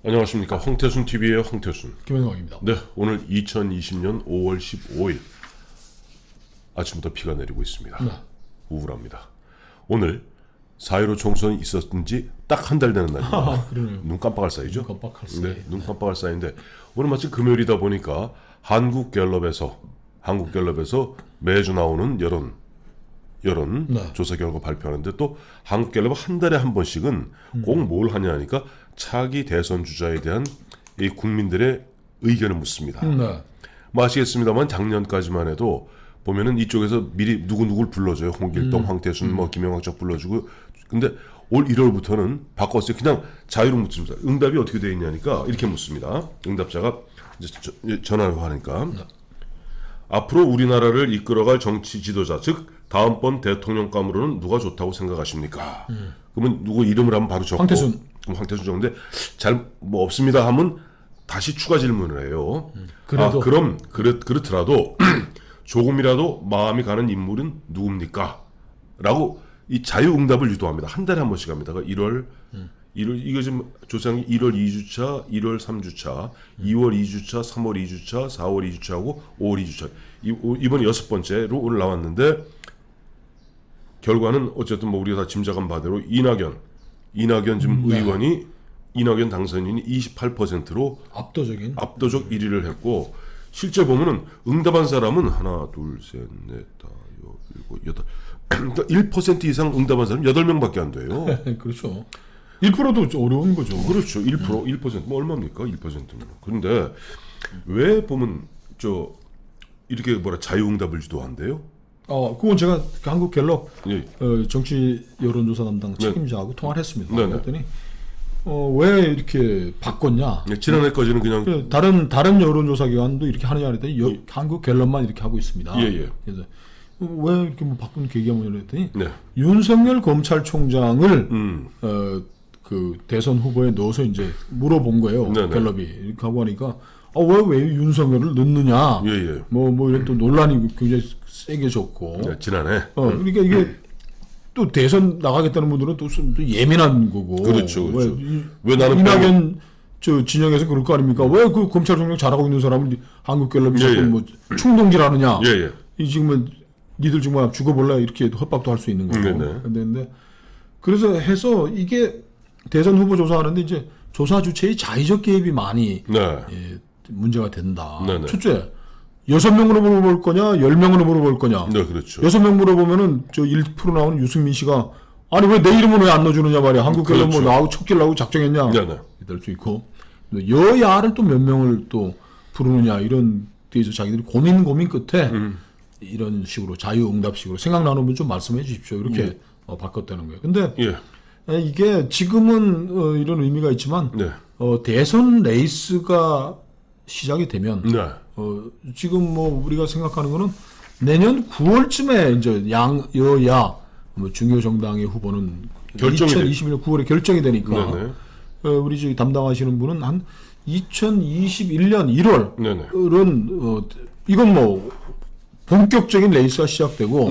안녕하십니까. 황태순 TV의 황태순. 김현광입니다. 네, 오늘 2020년 5월 15일 아침부터 비가 내리고 있습니다. 네. 우울합니다. 오늘 4.15 총선이 있었는지 딱 한 달 되는 날입니다. 그러네요. 눈 깜빡할 사이죠? 눈 깜빡할 사이. 네, 눈 깜빡할 사이인데 오늘 마침 금요일이다 보니까 한국갤럽에서 매주 나오는 여론 네. 조사 결과 발표하는데 또 한국갤럽 한 달에 한 번씩은 꼭 뭘 하냐 하니까 차기 대선 주자에 대한 이 국민들의 의견을 묻습니다. 네. 뭐 아시겠습니다만 작년까지만 해도 보면은 이쪽에서 미리 누구누구를 불러줘요. 홍길동, 황태순, 뭐 김영학 쪽 불러주고. 근데 올 1월부터는 바꿨어요. 그냥 자유로 묻습니다. 응답이 어떻게 되어 있냐니까 이렇게 묻습니다. 응답자가 이제 전화를 하니까 앞으로 우리나라를 이끌어갈 정치 지도자, 즉 다음번 대통령감으로는 누가 좋다고 생각하십니까? 그러면 누구 이름을 하면 바로 적고 황태순. 그럼 황태순 적는데 잘 뭐 없습니다 하면 다시 추가 질문을 해요. 그래도. 그럼 그렇더라도 조금이라도 마음이 가는 인물은 누굽니까? 라고 이 자유응답을 유도합니다. 한 달에 한 번씩 합니다. 1월 이거 지금 조사한 게 1월 2주차, 1월 3주차, 2월 2주차, 3월 2주차, 4월 2주차하고 5월 2주차. 이번에 6번째로 오늘 나왔는데 결과는 어쨌든 뭐 우리가 다 짐작한 바대로 이낙연 지금 의원이 이낙연 당선인이 28%로 압도적 1위를 했고 실제 보면은 응답한 사람은 하나, 둘, 셋, 넷, 다, 일곱, 여덟 그러니까 1% 이상 응답한 사람 8명밖에 안 돼요. 그렇죠. 1%도 좀 어려운 거죠. 그렇죠. 1%, 뭐 얼마입니까? 1%는. 그런데 왜 보면 이렇게 자유응답을 유도한대요? 그건 제가 한국갤럽 예. 정치 여론조사 담당 책임자하고 통화를 했습니다. 네. 그랬더니 왜 이렇게 바꿨냐? 네, 지난해까지는 그냥 다른 여론조사 기관도 이렇게 하느냐 그랬더니 한국갤럽만 이렇게 하고 있습니다. 예. 그래서 왜 이렇게 뭐 바꾼 계기가 뭐냐 그랬더니 네. 윤석열 검찰총장을 그 대선 후보에 넣어서 이제 물어본 거예요. 네네. 갤럽이 이렇게 하고 하니까 왜 윤석열을 넣느냐? 예. 뭐 이런 또 논란이 굉장히 세게 졌고. 네, 지난해. 그러니까 이게 또 대선 나가겠다는 분들은 또 예민한 거고. 그렇죠. 왜 나는 이낙연 저 진영에서 그럴 거 아닙니까? 왜 그 검찰총장 잘하고 있는 사람을 한국갤럽이 자꾸 뭐 충동질하느냐? 예. 이 지금은 니들 정말 죽어볼래 이렇게 협박도 할 수 있는 거고. 네네. 근데 그래서 해서 이게 대선 후보 조사하는데 이제 조사 주체의 자의적 개입이 많이 문제가 된다. 네네. 첫째, 6명으로 물어볼 거냐, 10명으로 물어볼 거냐. 네, 그렇죠. 6명 물어보면은 저 1% 나오는 유승민 씨가 아니 왜 내 이름은 왜 안 넣어주느냐 말이야. 한국갤럽 그렇죠. 뭐 나하고 척결하고 작정했냐. 네네. 이럴 수 있고 여야를 또 몇 명을 또 부르느냐 이런 데서 자기들이 고민 끝에 이런 식으로 자유응답식으로 생각나는 분 좀 말씀해 주십시오. 이렇게 바꿨다는 거예요. 근데 이게 지금은 이런 의미가 있지만 대선 레이스가 시작이 되면 지금 뭐 우리가 생각하는 거는 내년 9월쯤에 이제 여야 뭐 중요 정당의 후보는 2021년 9월에 결정이 되니까 우리 저기 담당하시는 분은 한 2021년 1월은 이건 뭐 본격적인 레이스가 시작되고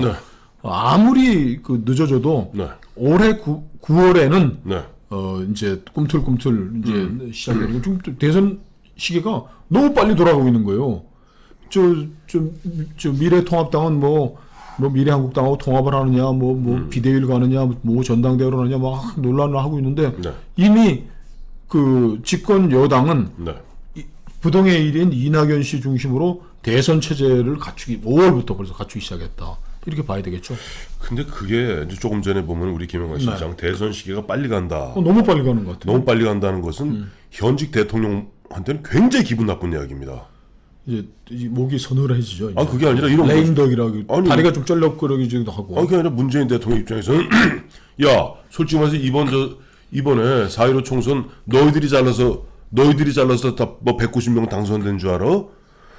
아무리 늦어져도 올해 9월에는 이제 꿈틀꿈틀 이제 시작되고 좀 대선 시기가 너무 빨리 돌아가고 있는 거예요. 미래통합당은 뭐 미래한국당하고 통합을 하느냐, 비대위를 가느냐, 뭐 전당대회를 하느냐 막 논란을 하고 있는데 이미 그 집권 여당은 부동의 1인 이낙연 씨 중심으로 대선 체제를 5월부터 벌써 갖추기 시작했다. 이렇게 봐야 되겠죠. 근데 그게 이제 조금 전에 보면 우리 김영관 실장 대선 시기가 빨리 간다. 너무 빨리 가는 것 같아요. 너무 빨리 간다는 것은 현직 대통령한테는 굉장히 기분 나쁜 이야기입니다. 이제 목이 서늘해지죠. 이제. 그게 아니라 이런 레임덕이라고 다리가 좀 쩔럭거리기도 하고. 그게 아니라 문재인 대통령 입장에서는 야, 솔직히 말해서 이번에 4.15 총선 너희들이 잘라서 다 뭐 190명 당선된 줄 알아?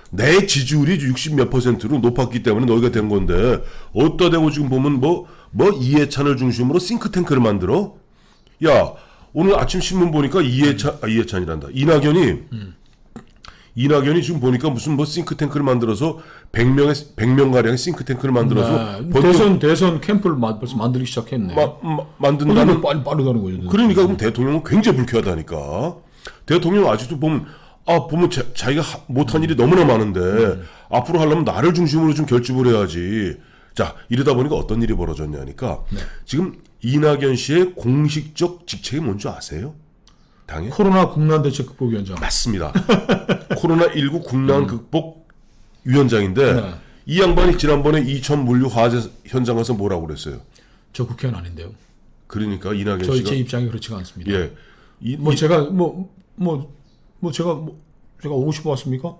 내 지지율이 60몇 %로 높았기 때문에 너희가 된 건데 어디다 대고 지금 보면 뭐 이해찬을 중심으로 싱크탱크를 만들어? 야, 오늘 아침 신문 보니까 이해찬이란다. 이낙연이 지금 보니까 무슨 싱크탱크를 만들어서 100명 가량의 싱크탱크를 만들어서 대선 캠프를 벌써 만들기 시작했네. 만든다는 빠르다는 거죠. 그러니까 그럼 대통령은 굉장히 불쾌하다니까. 대통령 아직도 보면 자기가 못한 일이 너무나 많은데 앞으로 하려면 나를 중심으로 좀 결집을 해야지. 자, 이러다 보니까 어떤 일이 벌어졌냐니까 지금 이낙연 씨의 공식적 직책이 뭔지 아세요? 당연히 코로나 국난 대책 극복위원장. 맞습니다. 코로나19 국난 극복 위원장인데 네. 이 양반이 지난번에 이천 물류 화재 현장 가서 뭐라고 그랬어요? 저 국회의원 아닌데요. 그러니까 이낙연 제 씨가 입장이 그렇지가 않습니다. 예. 제가 오고 싶어 왔습니까?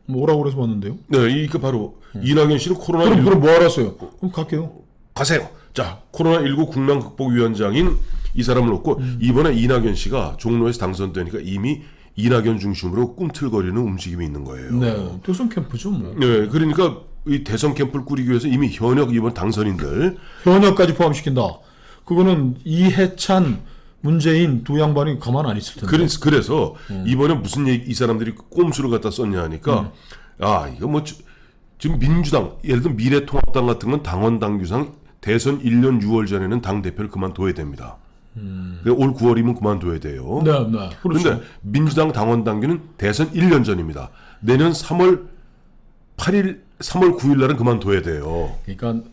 오라고 그래서 왔는데요. 네, 이게 바로 이낙연 씨는 코로나19 그럼 뭐 알았어요? 그럼 갈게요. 가세요. 자, 코로나19 국난 극복 위원장인 이 사람을 놓고 이번에 이낙연 씨가 종로에서 당선되니까 이미 이낙연 중심으로 꿈틀거리는 움직임이 있는 거예요. 네, 대선 캠프죠 뭐. 네, 그러니까 이 대선 캠프를 꾸리기 위해서 이미 현역 이번 당선인들 현역까지 포함시킨다. 그거는 이해찬, 문재인 두 양반이 가만 안 있을 텐데. 그래서 이번에 무슨 얘기 이 사람들이 꼼수를 갖다 썼냐 하니까 이거 뭐 지금 민주당 예를 들면 미래통합당 같은 건 당원 당규상 대선 1년 6월 전에는 당 대표를 그만둬야 됩니다. 올 9월이면 그만둬야 돼요. 네, 네. 그렇죠. 그런데 민주당 당원 당규는 대선 1년 전입니다. 내년 3월 9일 날은 그만둬야 돼요. 그러니까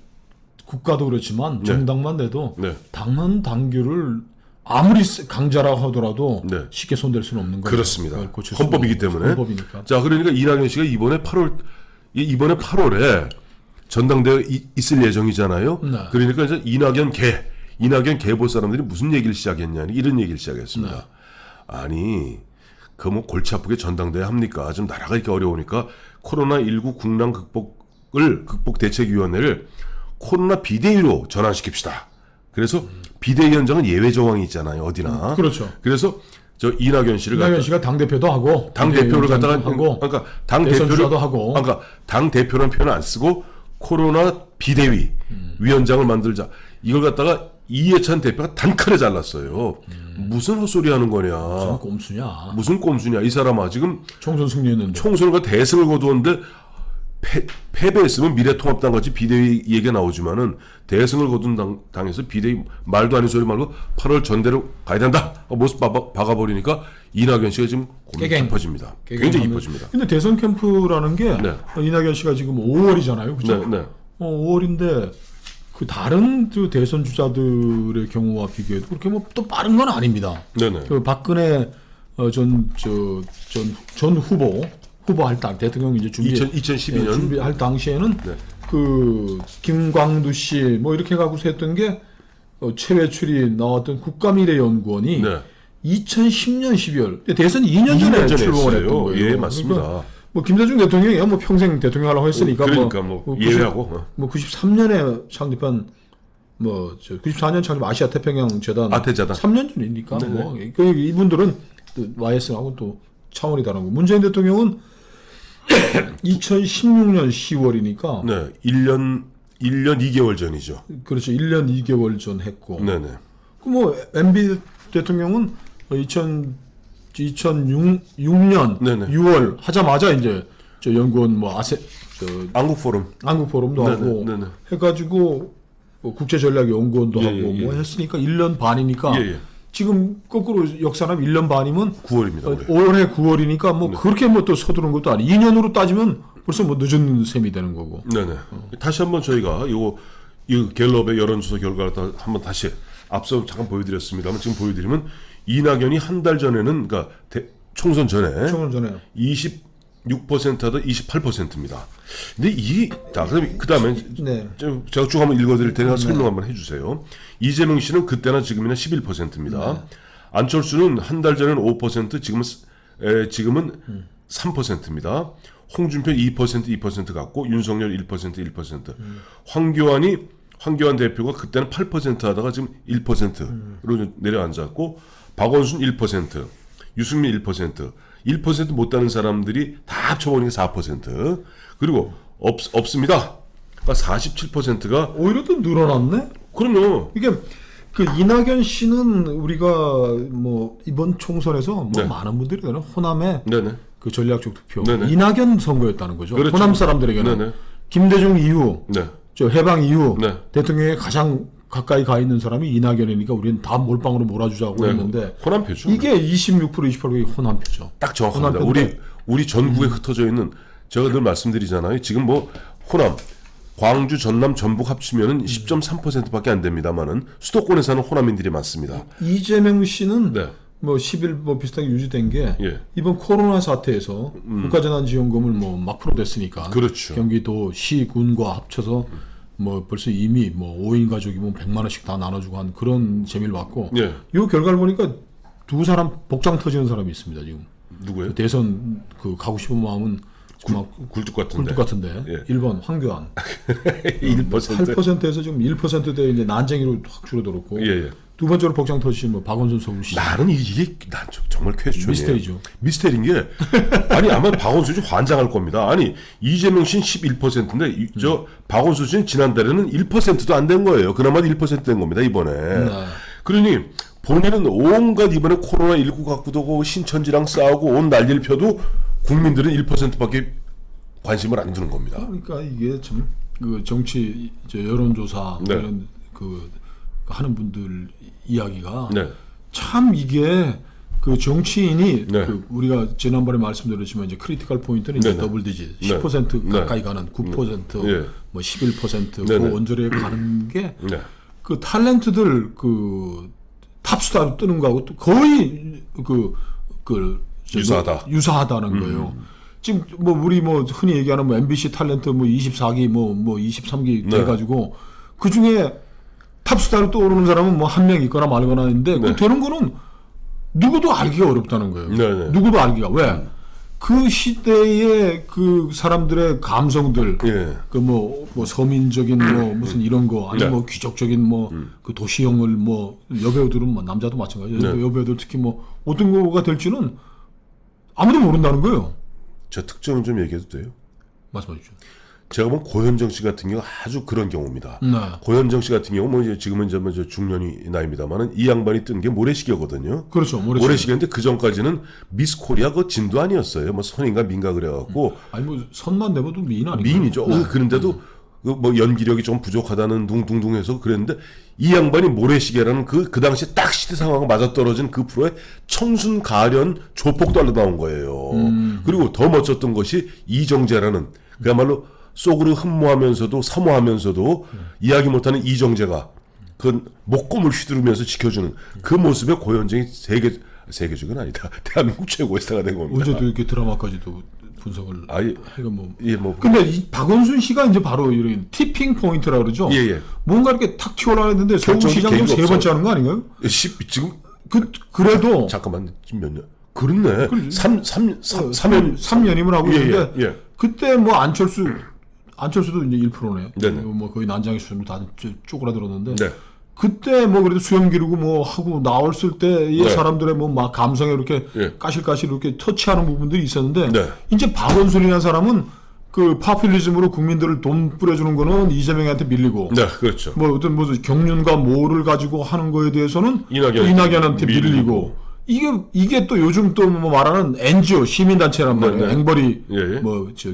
국가도 그렇지만 정당만 돼도 네. 당원 당규를 아무리 강자라고 하더라도 네. 쉽게 손댈 수는 없는 거예요. 그렇습니다. 그걸 고칠 수는 헌법이기 없는 때문에. 헌법이니까. 자, 그러니까 이낙연 씨가 이번에 8월에 전당대회 있을 예정이잖아요. 네. 그러니까 이제 이낙연 계보 사람들이 무슨 얘기를 시작했냐 이런 얘기를 시작했습니다. 네. 아니 그 뭐 골치 아프게 전당대회 합니까? 좀 나라가 이렇게 어려우니까 코로나19 국난 극복 대책위원회를 코로나 비대위로 전환시킵시다. 그래서 비대위원장은 예외 정황이 있잖아요. 어디나. 그렇죠. 그래서 저 이낙연 씨를 이낙연 씨가 당 대표도 하고 당 대표를 갖다가 하고 그러니까 당 대선 대표를 주자도 하고. 그러니까 당 대표라는 표현을 안 쓰고 코로나 비대위 위원장을 만들자. 이걸 갖다가 이해찬 대표가 단칼에 잘랐어요. 무슨 헛소리 하는 거냐. 무슨 꼼수냐. 무슨 꼼수냐. 이 사람아 지금 총선 승리했는데. 총선과 대승을 거두었는데 패배했으면 미래통합당 같이 비대위 얘기가 나오지만은 대승을 거둔 당에서 비대위 말도 아닌 소리 말고 8월 전대로 가야 된다. 모습 박아버리니까 이낙연 씨가 지금 고민이 깊어집니다. 굉장히 깊어집니다. 근데 대선 캠프라는 게 네. 이낙연 씨가 지금 5월이잖아요. 그죠? 네, 네. 5월인데 그 다른 그 대선 주자들의 경우와 비교해도 그렇게 뭐 또 빠른 건 아닙니다. 네네. 그 박근혜 전 후보할 때 대통령 이제 2012년 준비할 당시에는 네. 그 김광두 씨 뭐 이렇게 갖고서 했던 게 최외출이 나왔던 국가미래연구원이 네. 2010년 12월 대선 2년 전에 출범을 했던 거예요. 예, 맞습니다. 그러니까 뭐 김대중 대통령이 뭐 평생 대통령 하려고 했으니까 그러니까 예외하고 93년에 창립한 94년 창립 아시아 태평양 재단 아태재단 3년 전이니까 네네. 뭐 이분들은 또 YS하고 또 차원이 다른 거. 문재인 대통령은 2016년 10월이니까 네, 1년 2개월 전이죠. 그렇죠. 1년 2개월 전 했고. 네네. 그 뭐 MB 대통령은 2006년 네네. 6월 하자마자 이제 저 연구원 뭐 안국 포럼도 한국포럼도 네네, 하고 네네. 해가지고 국제전략연구원도 예, 하고 예, 예. 뭐 했으니까 1년 반이니까 예, 예. 지금 거꾸로 역산하면 1년 반이면 9월입니다. 올해. 올해 9월이니까 뭐 그렇게 뭐 또 서두른 것도 아니 2년으로 따지면 벌써 뭐 늦은 셈이 되는 거고. 네네. 다시 한번 저희가 이 갤럽의 여론조사 결과를 한번 다시 앞서 잠깐 보여드렸습니다만 지금 보여드리면 이낙연이 한 달 전에는 그러니까 총선 전에 총선 전에 26% 하다 28%입니다. 근데 그다음에 네. 제가 쭉 한번 읽어드릴 테니까 설명 한번 해주세요. 이재명 씨는 그때나 지금이나 11%입니다. 안철수는 한 달 전에는 5%, 지금은 3%입니다. 홍준표 2% 갖고 윤석열 1%. 황교안 대표가 그때는 8% 하다가 지금 1%로 내려앉았고 박원순 1%, 유승민 1% 못다는 사람들이 다 합쳐보니까 4%. 그리고 없습니다. 그러니까 47%가 오히려 또 늘어났네. 그럼요. 이게 그 이낙연 씨는 우리가 뭐 이번 총선에서 뭐 네. 많은 분들이 호남의 네네. 그 전략적 투표 네네. 이낙연 선거였다는 거죠. 그렇죠. 호남 사람들에게는 네네. 김대중 이후 네. 저 해방 이후 네. 대통령의 가장 가까이 가 있는 사람이 이낙연이니까 우리는 다 몰빵으로 몰아주자고 네. 했는데 호남표죠. 이게 26% 28%가 호남표죠. 딱 정확합니다. 호남표인데. 우리 전국에 흩어져 있는 제가 늘 말씀드리잖아요. 지금 뭐 호남, 광주, 전남, 전북 합치면은 10.3%밖에 안 됩니다만은 수도권에 사는 호남인들이 많습니다. 이재명 씨는 네. 뭐 10일 뭐 비슷하게 유지된 게 예. 이번 코로나 사태에서 국가재난지원금을 뭐 막 풀어댔으니까 그렇죠. 경기도 시 군과 합쳐서 뭐 벌써 이미 뭐 5인 가족이면 100만 원씩 다 나눠주고 한 그런 재미를 봤고 예. 이 결과를 보니까 두 사람 복장 터지는 사람이 있습니다 지금. 누구예요? 대선 그 가고 싶은 마음은 막 굴뚝 같은데. 굴뚝 같은데 예. 1번 황교안 1%. 8%에서 지금 1%대 이제 난쟁이로 확 줄어들었고 예, 예. 두 번째로 복장 터지신 뭐 박원순 서울시 나는 이게 난 정말 퀘스천이에요. 미스테리죠. 미스테리인 게 아니 아마 박원순 씨 환장할 겁니다. 아니 이재명 씨는 11%인데 저 박원순 씨는 지난달에는 1%도 안 된 거예요. 그나마 1%된 겁니다 이번에. 그러니 본인은 온갖 이번에 코로나19 갖고도 신천지랑 싸우고 온 난리를 펴도 국민들은 1%밖에 관심을 안 두는 겁니다. 그러니까 이게 참 그 정치 여론조사 네. 이런 그 하는 분들 이야기가 네. 참 이게 그 정치인이 네. 그 우리가 지난번에 말씀드렸지만 이제 크리티컬 포인트는 이제 네. 더블 디짓 네. 10% 네. 가까이 가는 9% 예. 뭐 11% 네. 그 네. 원저리에 가는 게 네. 그 탤런트들 그 탑스타로 뜨는 거하고 또 거의 유사하다는 거예요. 지금 뭐 우리 뭐 흔히 얘기하는 뭐 MBC 탤런트 뭐 24기 뭐 23기 네. 돼가지고 그 중에 탑스타로 떠오르는 사람은 뭐 한 명 있거나 말거나 있는데 그 되는 거는 누구도 알기가 어렵다는 거예요. 네, 네. 누구도 알기가 왜? 그 시대의 그 사람들의 감성들, 예. 그 뭐 서민적인 뭐 무슨 이런 거 아니면 네. 뭐 귀족적인 뭐 그 도시형을 뭐 여배우들은 뭐 남자도 마찬가지예요. 네. 여배우들 특히 뭐 어떤 거가 될지는 아무도 모른다는 거예요. 저 특징을 좀 얘기해도 돼요? 말씀해 주죠. 제가 보면 고현정 씨 같은 경우 아주 그런 경우입니다. 네. 고현정 씨 같은 경우 뭐 이제 지금은 이제 뭐 중년이 나이입니다만은 이 양반이 뜬 게 모래시계거든요. 그렇죠. 모래시계인데 그 전까지는 미스 코리아 그 진도 아니었어요. 뭐 선인가 민가 그래갖고 아니 뭐 선만 내봐도 미인 아닌가요? 미인이죠. 그런데도 그 뭐 연기력이 좀 부족하다는 둥둥둥해서 그랬는데 이 양반이 모래시계라는 그 당시에 딱 시대 상황과 맞아떨어진 그 프로에 청순 가련 조폭달로 나온 거예요. 그리고 더 멋졌던 것이 이정재라는 그야말로 속으로 흠모하면서도 사모하면서도 이야기 못하는 이정재가 그 목검을 휘두르면서 지켜주는 그 모습에 고현정이 세계적은 아니다. 대한민국 최고의 스타가 된 겁니다. 어제도 이렇게 드라마까지도 분석을 아예 해가 뭐. 예, 뭐 근데 이 박원순 씨가 이제 바로 이런 티핑 포인트라 그러죠. 예, 예. 뭔가 이렇게 탁 튀어나왔는데 서울시장 계기가 세 없어요. 번째 하는 거 아닌가요? 지금 그래도 잠깐만 지금 몇 년? 그렇네. 3년이면 하고 예, 있는데 예, 예. 그때 뭐 안철수도 이제 1%네. 네네. 뭐 거의 난장의 수준으로 다 쪼그라들었는데 네. 그때 뭐 그래도 수염 기르고 뭐 하고 나왔을 때의 네. 사람들의 뭐 막 감성에 이렇게 예. 까실까실 이렇게 터치하는 부분들이 있었는데 네. 이제 박원순이라는 사람은 그 파퓰리즘으로 국민들을 돈 뿌려주는 거는 이재명한테 밀리고 네, 그렇죠. 뭐 어떤 무슨 경륜과 모를 가지고 하는 거에 대해서는 이낙연한테 밀리고 이게 또 요즘 또 뭐 말하는 NGO 시민단체란 말이에요. 네네. 앵벌이 예, 예. 뭐 저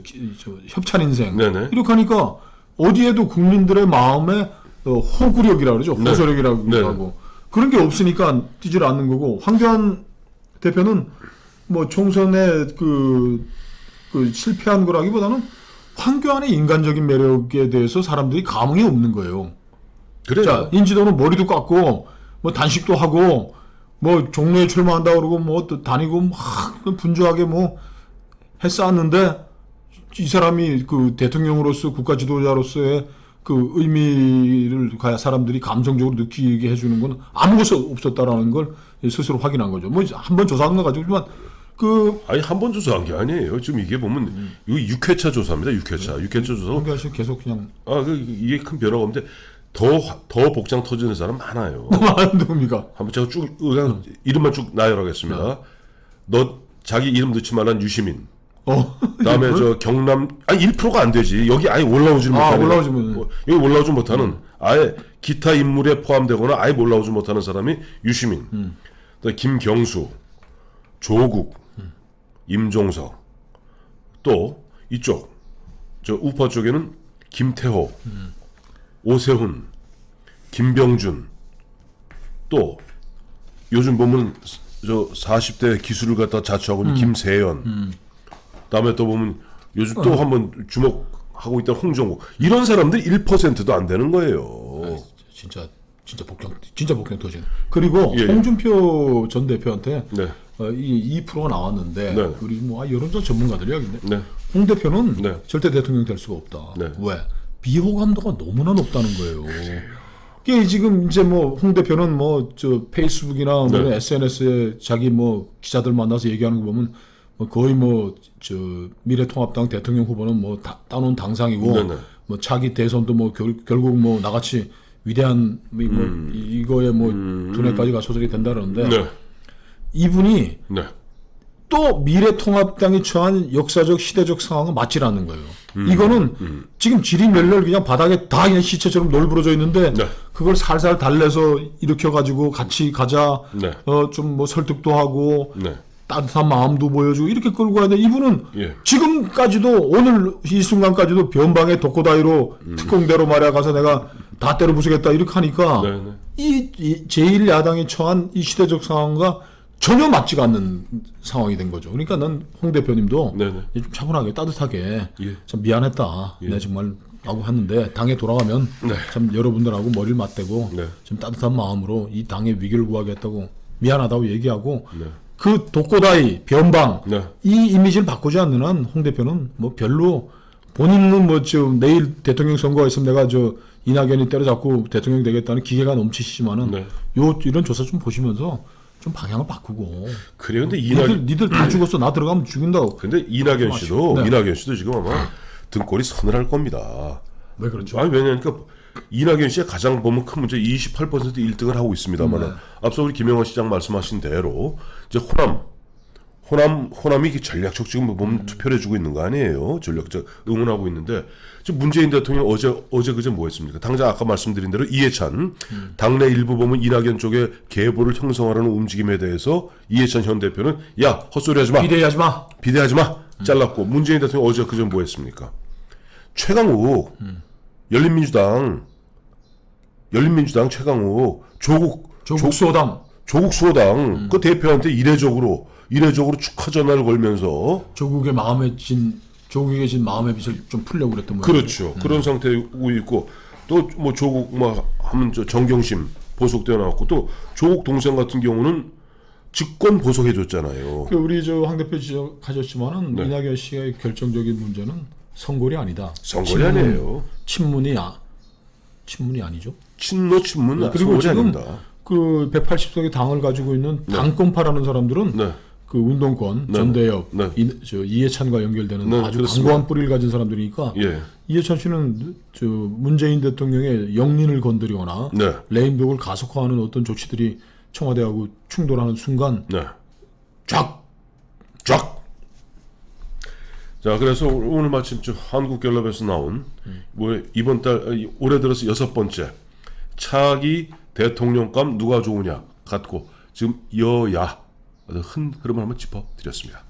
협찬 인생 네네. 이렇게 하니까 어디에도 국민들의 마음에 호구력이라 그러죠. 네. 호소력이라고 네네. 하고 그런 게 없으니까 뛰질 않는 거고 황교안 대표는 뭐 총선에 그 실패한 거라기보다는 황교안의 인간적인 매력에 대해서 사람들이 감흥이 없는 거예요. 그래요. 자, 인지도는 머리도 깎고 뭐 단식도 하고 뭐 종로에 출마한다 그러고 뭐 또 다니고 막 분주하게 뭐 했었는데 이 사람이 그 대통령으로서 국가 지도자로서의 그 의미를 가야 사람들이 감성적으로 느끼게 해주는 건 아무것도 없었다라는 걸 스스로 확인한 거죠. 뭐 한 번 조사한 거 가지고만 아니 한 번 조사한 게 아니에요. 지금 이게 보면 이거 6회차 조사입니다. 6회차 조사. 황교안 씨 계속 그냥 이게 큰 변화가 없는데 더 복장 터지는 사람 많아요. 많은 놈이가 한번 제가 쭉 그냥 이름만 쭉 나열하겠습니다. 너 자기 이름 넣지 말란 유시민. 그다음에 저 경남 1%가 안 되지. 여기 아예 올라오지 못하는 여기 올라오지 못하는 아예 기타 인물에 포함되거나 아예 올라오지 못하는 사람이 유시민. 그다음에 김경수, 조국, 임종석. 또 이쪽 저 우파 쪽에는 김태호, 오세훈, 김병준, 또 요즘 보면 저 40대 기술을 갖다 자처하고 있는 김세연, 다음에 또 보면 요즘 또 한번 주목하고 있던 홍정욱, 이런 사람들 1%도 안 되는 거예요. 진짜 복경 터지네. 그리고 예, 예. 홍준표 전 대표한테 네. 이 2%가 나왔는데 네. 우리 뭐 여론조사 전문가들이 하겠네. 네. 홍 대표는 네. 절대 대통령 될 수가 없다. 네. 왜? 비호감도가 너무나 높다는 거예요. 이게 지금 이제 뭐 홍 대표는 뭐 저 페이스북이나 뭐 네. SNS에 자기 뭐 기자들 만나서 얘기하는 거 보면 뭐 거의 뭐 저 미래통합당 대통령 후보는 뭐 따놓은 당상이고 네, 네. 뭐 차기 대선도 뭐 결국 뭐 나같이 위대한 이거에 뭐 두뇌까지 갖춰서리 된다 그러는데 네. 이분이 네. 또 미래통합당이 처한 역사적 시대적 상황은 맞질 않는 거예요. 이거는 지금 지리멸렬 그냥 바닥에 다 그냥 시체처럼 널브러져 있는데 네. 그걸 살살 달래서 일으켜가지고 같이 가자. 네. 좀 뭐 설득도 하고 네. 따뜻한 마음도 보여주고 이렇게 끌고 가야 돼. 이분은 예. 지금까지도 오늘 이 순간까지도 변방의 독고다이로 특공대로 말이야 가서 내가 다 때려 부수겠다 이렇게 하니까 네, 네. 이 제1야당이 처한 이 시대적 상황과 전혀 맞지가 않는 상황이 된 거죠. 그러니까 난 홍 대표님도 네, 네. 좀 차분하게 따뜻하게 예. 참 미안했다. 내가 정말 하고 했는데 당에 돌아가면 네. 참 여러분들하고 머리를 맞대고 네. 좀 따뜻한 마음으로 이 당의 위기를 구하겠다고 미안하다고 얘기하고 네. 그 독고다이 변방 네. 이 이미지를 바꾸지 않는 한 홍 대표는 뭐 별로 본인은 뭐 지금 내일 대통령 선거가 있으면 내가 저 이낙연이 때려잡고 대통령 되겠다는 기계가 넘치시지만은 네. 이런 조사 좀 보시면서 좀 방향을 바꾸고 그래 근데 니들 다 죽었어 나 들어가면 죽인다고. 근데 이낙연 씨도 네. 이낙연 씨도 지금 아마 등골이 서늘할 겁니다. 왜 그렇죠? 아니 왜냐니까 이낙연 씨가 가장 보면 큰 문제 28% 1등을 하고 있습니다만 네. 앞서 우리 김영환 시장 말씀하신 대로 이제 호남이 전략적 지금 보면 투표를 해주고 있는 거 아니에요? 전략적 응원하고 있는데 지금 문재인 대통령 어제 그제 뭐 했습니까? 당장 아까 말씀드린 대로 이해찬 당내 일부 보면 이낙연 쪽에 계보를 형성하려는 움직임에 대해서 이해찬 현 대표는 야 헛소리하지 마, 비대하지 마. 비대하지 마 잘랐고 문재인 대통령 어제 그제 뭐 했습니까? 최강욱 열린민주당 최강욱 조국 조국수호당 수호당 그 대표한테 이례적으로 축하 전화를 걸면서 조국의 진 마음의 빚을 좀 풀려고 그랬던 모양. 그렇죠. 그런 상태고 있고 또 뭐 조국 뭐 하면 저 정경심 보석되어 나왔고 또 조국 동생 같은 경우는 직권 보석해 줬잖아요. 그 우리 저 황 대표 지적하셨지만은 네. 이낙연 씨의 결정적인 문제는 선골이 아니다. 선거리 아니에요. 친문이 아니죠. 친문 그리고 선거리 지금 아닙니다. 그 180석의 당을 가지고 있는 당권파라는 사람들은 네. 그 운동권, 네. 전대협, 네. 이해찬과 연결되는 네, 아주 그렇습니다. 강고한 뿌리를 가진 사람들이니까 예. 이해찬 씨는 저 문재인 대통령의 영린을 건드리거나 네. 레임덕을 가속화하는 어떤 조치들이 청와대하고 충돌하는 순간 네. 쫙 자, 그래서 오늘 마침 저 한국갤럽에서 나온 뭐 이번 달 올해 들어서 6번째 차기 대통령감 누가 좋으냐 갖고 지금 여야 큰 흐름을 한번 짚어드렸습니다.